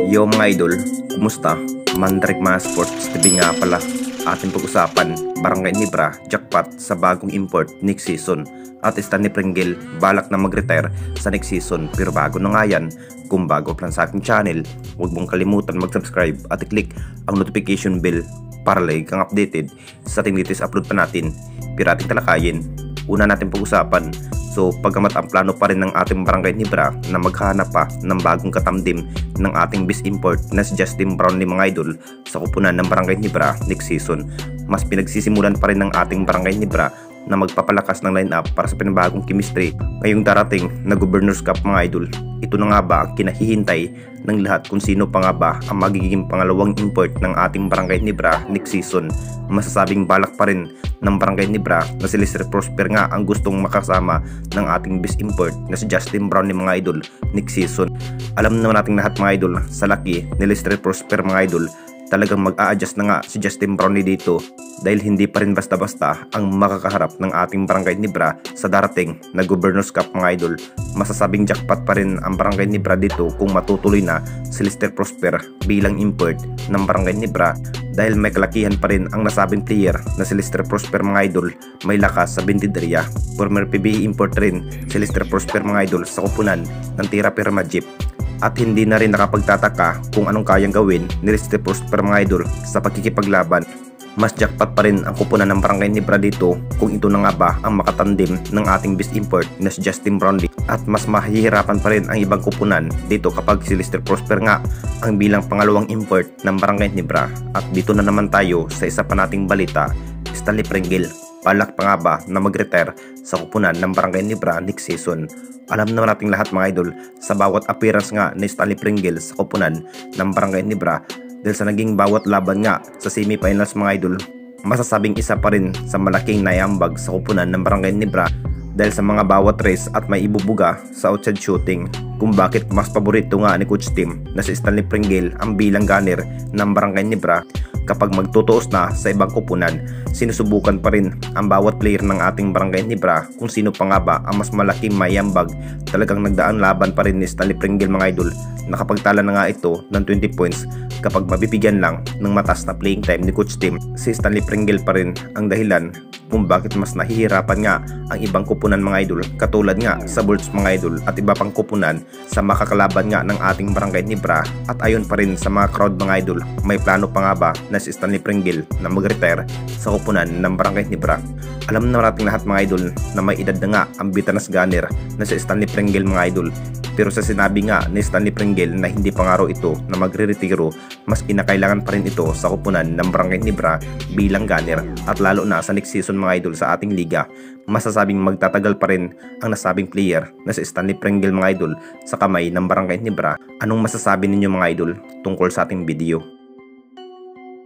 Yo mga idol, kumusta? Mandrik mga sports TV nga pala. Ating pag-usapan, Barangay Nibra, jackpot sa bagong import next season. At Stanley Pringle, balak na mag-retire sa next season. Pero bago na nga yan, kung bago pa lang sa ating channel, huwag mong kalimutan mag-subscribe at i-click ang notification bell para lagi kang updated sa ating latest upload pa natin. Pero ating talakayin, una natin pag-usapan. So pagkamat ang plano pa rin ng ating Barangay Nibra na maghanap pa ng bagong katamdim ng ating best import na si Justin Brownlee mga idol sa kupunan ng Barangay Nibra next season, mas pinagsisimulan pa rin ng ating Barangay Nibra na magpapalakas ng lineup para sa pinabagong chemistry ngayong darating na Governors Cup mga idol. Ito na nga ba ang kinahihintay ng lahat kung sino pa nga ba ang magiging pangalawang import ng ating Barangay Nibra next season. Masasabing balak pa rin ng Barangay Nibra na si Lester Prosper nga ang gustong makasama ng ating best import na si Justin Brownlee mga idol next season. Alam naman nating lahat mga idol sa laki ni Lester Prosper mga idol, talagang mag-a-adjust na nga si Justin Brownlee dito dahil hindi pa rin basta-basta ang makakaharap ng ating Barangay Nibra sa darating na Governors Cup mga idol. Masasabing jackpot pa rin ang Barangay Nibra dito kung matutuloy na si Lester Prosper bilang import ng Barangay Nibra dahil may kalakihan pa rin ang nasabing player na si Lester Prosper mga idol, may lakas sa Bindidria. Former PBA import rin si Lester Prosper mga idol sa kupunan ng Tira Pirma Jeep. At hindi na rin nakapagtataka kung anong kayang gawin ni Lester Prosper mga idol sa pagkikipaglaban. Mas jackpot pa rin ang kupunan ng Barangay Nibra dito kung ito na nga ba ang makatandim ng ating best import na si Justin Brownlee. At mas mahihirapan pa rin ang ibang kupunan dito kapag si Lester Prosper nga ang bilang pangalawang import ng Barangay Nibra. At dito na naman tayo sa isa pa nating balita, Stanley Pringle. Balak pa nga ba na mag-retire sa kupunan ng Barangay Nibra next season? Alam naman nating lahat mga idol sa bawat appearance nga ni Stanley Pringle sa kupunan ng Barangay Nibra dahil sa naging bawat laban nga sa semifinals mga idol, masasabing isa pa rin sa malaking naiambag sa kupunan ng Barangay Nibra dahil sa mga bawat race at may ibubuga sa outside shooting kung bakit mas paborito nga ni Coach Tim na si Stanley Pringle ang bilang gunner ng Barangay Nibra. Kapag magtutuos na sa ibang kupunan, sinusubukan pa rin ang bawat player ng ating Barangay Nibra kung sino pa nga ba ang mas malaking mayambag. Talagang nagdaan laban pa rin ni Stanley Pringle mga idol. Nakapagtala na nga ito ng 20 points kapag mabibigyan lang ng mataas na playing time ni Coach Tim. Si Stanley Pringle pa rin ang dahilan kung bakit mas nahihirapan nga ang ibang kupunan mga idol, katulad nga sa Bulls mga idol at iba pang kupunan sa makakalaban nga ng ating Barangay Nibra. At ayon pa rin sa mga crowd mga idol, may plano pa nga ba na si Stanley Pringle na mag-retire sa kupunan ng Barangay Nibra. Alam na nating lahat mga idol na may edad na nga ang bitanas gunner na si Stanley Pringle mga idol. Pero sa sinabi nga ni Stanley Pringle na hindi pa nga raw ito na magre-retiro, mas kinakailangan pa rin ito sa kupunan ng Barangay Nibra bilang gunner at lalo na sa next season mga idol sa ating liga. Masasabing magtatagal pa rin ang nasabing player na si Stanley Pringle mga idol sa kamay ng Barangay Nibra. Anong masasabi ninyo mga idol tungkol sa ating video?